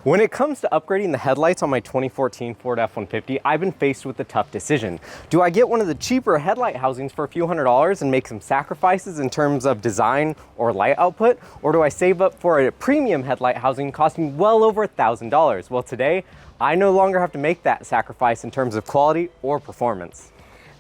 When it comes to upgrading the headlights on my 2014 Ford F-150, I've been faced with a tough decision. Do I get one of the cheaper headlight housings for a few $100s and make some sacrifices in terms of design or light output? Or do I save up for a premium headlight housing costing well over $1,000? Well, today, I no longer have to make that sacrifice in terms of quality or performance.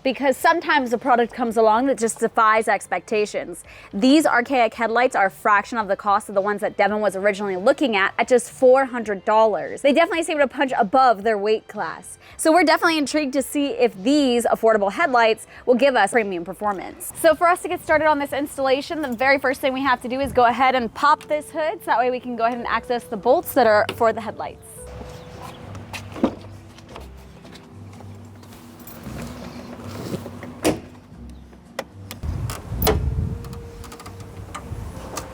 Because sometimes a product comes along that just defies expectations. These Archaic headlights are a fraction of the cost of the ones that Devin was originally looking at just $400. They definitely seem to punch above their weight class. So we're definitely intrigued to see if these affordable headlights will give us premium performance. So for us to get started on this installation, the very first thing we have to do is go ahead and pop this hood, so that way we can go ahead and access the bolts that are for the headlights.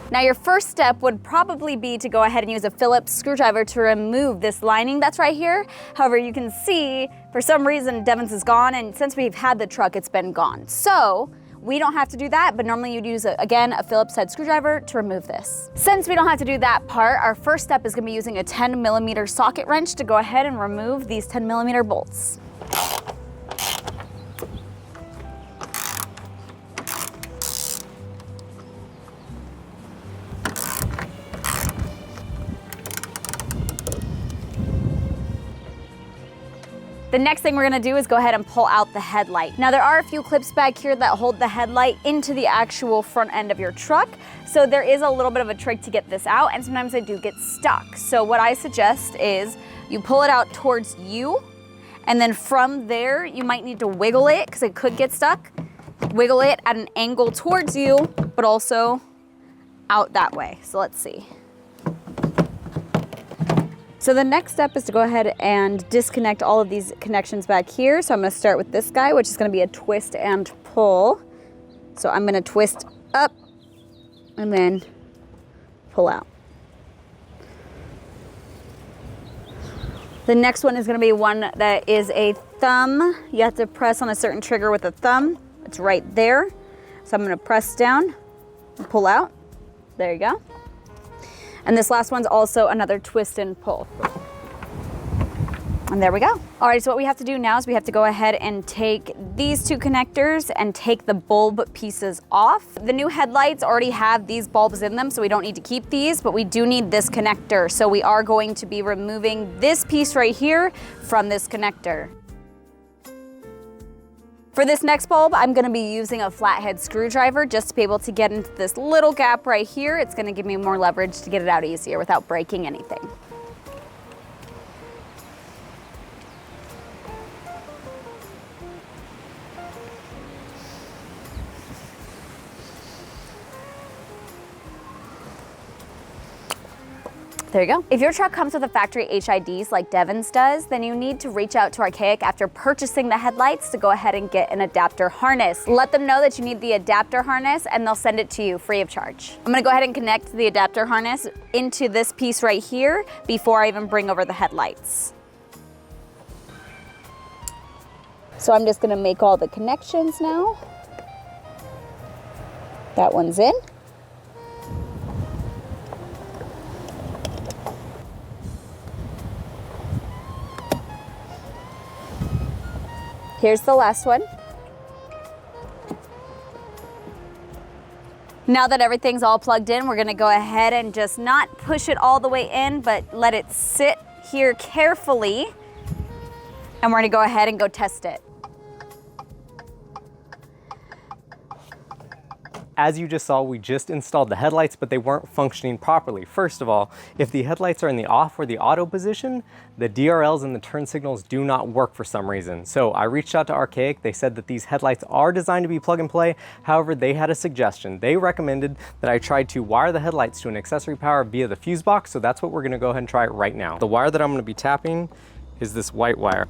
Now your first step would probably be to go ahead and use a Phillips screwdriver to remove this lining that's right here. However, you can see for some reason Devin's is gone, and since we've had the truck, it's been gone. So we don't have to do that, but normally you'd use, again, a Phillips head screwdriver to remove this. Since we don't have to do that part, our first step is gonna be using a 10mm socket wrench to go ahead and remove these 10mm bolts. The next thing we're gonna do is go ahead and pull out the headlight. Now there are a few clips back here that hold the headlight into the actual front end of your truck. So there is a little bit of a trick to get this out, and sometimes they do get stuck. So what I suggest is you pull it out towards you, and then from there, you might need to wiggle it because it could get stuck. Wiggle it at an angle towards you, but also out that way. So let's see. So the next step is to go ahead and disconnect all of these connections back here. So I'm gonna start with this guy, which is gonna be a twist and pull. So I'm gonna twist up and then pull out. The next one is gonna be one that is a thumb. You have to press on a certain trigger with a thumb. It's right there. So I'm gonna press down and pull out. There you go. And this last one's also another twist and pull. And there we go. All right, so what we have to do now is we have to go ahead and take these two connectors and take the bulb pieces off. The new headlights already have these bulbs in them, so we don't need to keep these, but we do need this connector. So we are going to be removing this piece right here from this connector. For this next bulb, I'm gonna be using a flathead screwdriver just to be able to get into this little gap right here. It's gonna give me more leverage to get it out easier without breaking anything. There you go. If your truck comes with a factory HIDs like Devin's does, then you need to reach out to Archaic after purchasing the headlights to go ahead and get an adapter harness. Let them know that you need the adapter harness and they'll send it to you free of charge. I'm gonna go ahead and connect the adapter harness into this piece right here before I even bring over the headlights. So I'm just gonna make all the connections now. That one's in. Here's the last one. Now that everything's all plugged in, we're gonna go ahead and just not push it all the way in, but let it sit here carefully. And we're gonna go ahead and go test it. As you just saw, we just installed the headlights, but they weren't functioning properly. First of all, if the headlights are in the off or the auto position, the DRLs and the turn signals do not work for some reason. So I reached out to Archaic. They said that these headlights are designed to be plug and play. However, they had a suggestion. They recommended that I try to wire the headlights to an accessory power via the fuse box. So that's what we're gonna go ahead and try right now. The wire that I'm gonna be tapping is this white wire.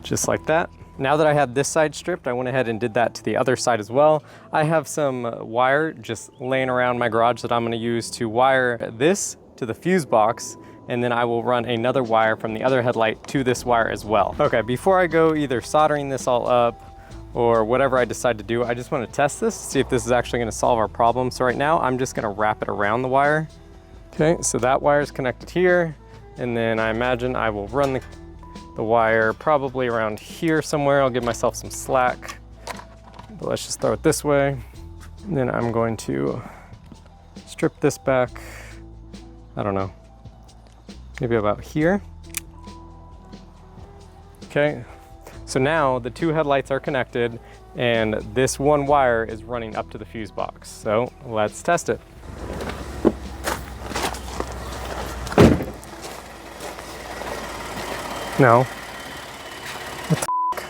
Just like that. Now that I have this side stripped, I went ahead and did that to the other side as well. I have some wire just laying around my garage that I'm gonna use to wire this to the fuse box, and then I will run another wire from the other headlight to this wire as well. Okay, before I go either soldering this all up or whatever I decide to do. I just want to test this, see if this is actually going to solve our problem. So right now I'm just going to wrap it around the wire. Okay, so that wire is connected here, and then I imagine I will run the wire probably around here somewhere. I'll give myself some slack, but let's just throw it this way. And then I'm going to strip this back, I don't know, maybe about here. Okay, so now the two headlights are connected and this one wire is running up to the fuse box. So let's test it. No. What the f***?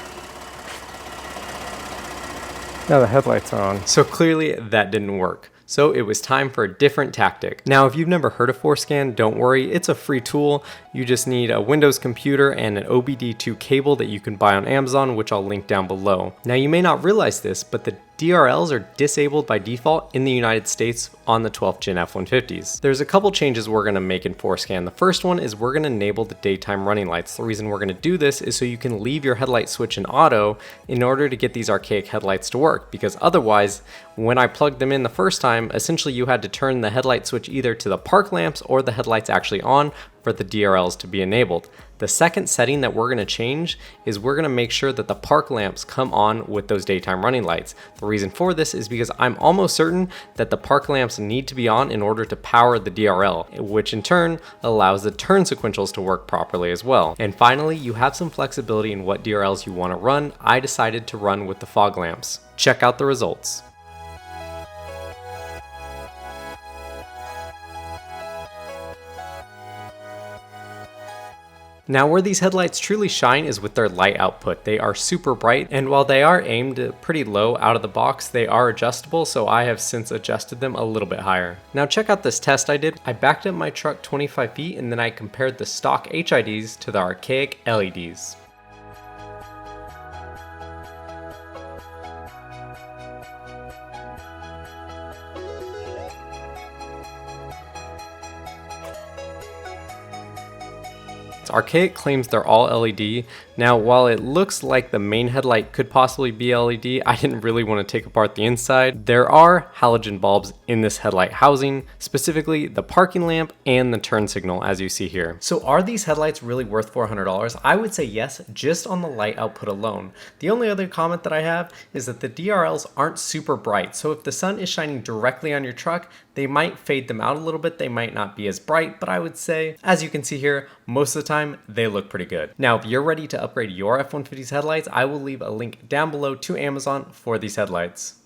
Now the headlights are on. So clearly that didn't work. So it was time for a different tactic. Now, if you've never heard of Forscan, don't worry, it's a free tool. You just need a Windows computer and an OBD-II cable that you can buy on Amazon, which I'll link down below. Now, you may not realize this, but the DRLs are disabled by default in the United States on the 12th gen F150s. There's a couple changes we're gonna make in Forscan. The first one is we're gonna enable the daytime running lights. The reason we're gonna do this is so you can leave your headlight switch in auto in order to get these archaic headlights to work, because otherwise, when I plugged them in the first time, essentially you had to turn the headlight switch either to the park lamps or the headlights actually on for the DRLs to be enabled. The second setting that we're gonna change is we're gonna make sure that the park lamps come on with those daytime running lights. The reason for this is because I'm almost certain that the park lamps need to be on in order to power the DRL, which in turn allows the turn sequentials to work properly as well. And finally, you have some flexibility in what DRLs you wanna run. I decided to run with the fog lamps. Check out the results. Now, where these headlights truly shine is with their light output. They are super bright, and while they are aimed pretty low out of the box, they are adjustable, so I have since adjusted them a little bit higher. Now check out this test I did. I backed up my truck 25 feet and then I compared the stock HIDs to the archaic LEDs. Archaic claims they're all LED. Now, while it looks like the main headlight could possibly be LED, I didn't really want to take apart the inside. There are halogen bulbs in this headlight housing, specifically the parking lamp and the turn signal, as you see here. So are these headlights really worth $400? I would say yes, just on the light output alone. The only other comment that I have is that the DRLs aren't super bright. So if the sun is shining directly on your truck, they might fade them out a little bit. They might not be as bright, but I would say, as you can see here, most of the time, they look pretty good. Now, if you're ready to upgrade your F-150's headlights, I will leave a link down below to Amazon for these headlights.